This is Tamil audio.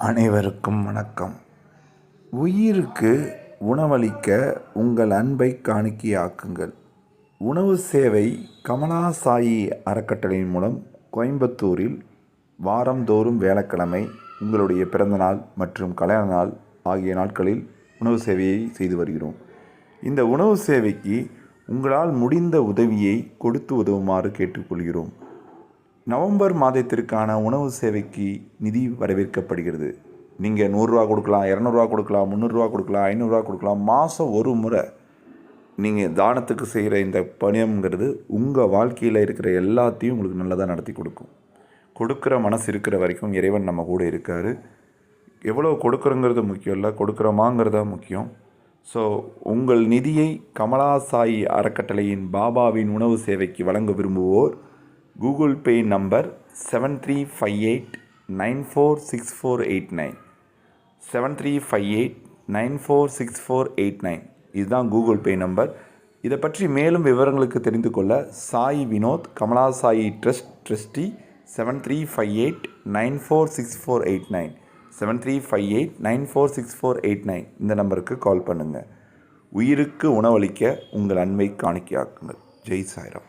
அனைவருக்கும் வணக்கம். உயிருக்கு உணவளிக்க உங்கள் அன்பை காணிக்கையாக்குங்கள். உணவு சேவை கமலா சாயி அறக்கட்டளையின் மூலம் கோயம்புத்தூரில் வாரந்தோறும் வியாழக்கிழமை உங்களுடைய பிறந்தநாள் மற்றும் கல்யாண நாள் ஆகிய நாட்களில் உணவு சேவையை செய்து வருகிறோம். இந்த உணவு சேவைக்கு உங்களால் முடிந்த உதவியை கொடுத்து உதவுமாறு கேட்டுக்கொள்கிறோம். நவம்பர் மாதத்திற்கான உணவு சேவைக்கு நிதி வரவேற்கப்படுகிறது. நீங்கள் 100 கொடுக்கலாம், 200 கொடுக்கலாம், 300 கொடுக்கலாம், 500 கொடுக்கலாம். மாதம் ஒரு முறை நீங்கள் தானத்துக்கு செய்கிற இந்த பணியம்ங்கிறது உங்கள் வாழ்க்கையில் இருக்கிற எல்லாத்தையும் உங்களுக்கு நல்லதாக நடத்தி கொடுக்கும். கொடுக்குற மனசு இருக்கிற வரைக்கும் இறைவன் நம்ம கூட இருக்கார். எவ்வளோ கொடுக்குறோங்கிறது முக்கியம் இல்லை, கொடுக்குறோமாங்கிறதா முக்கியம். ஸோ உங்கள் நிதியை கமலா சாயி அறக்கட்டளையின் பாபாவின் உணவு சேவைக்கு வழங்க விரும்புவோர் கூகுள் பே நம்பர் 7358946489 7358946489 இதுதான் கூகுள் பே நம்பர். இதை பற்றி மேலும் விவரங்களுக்கு தெரிந்து கொள்ள சாய் வினோத் கமலா சாயி ட்ரஸ்டி 7358946489 7358946489 இந்த நம்பருக்கு கால் பண்ணுங்கள். உயிருக்கு உணவளிக்க உங்கள் அன்பை காணிக்கையாக்குங்கள். ஜெய் சாய்ராம்.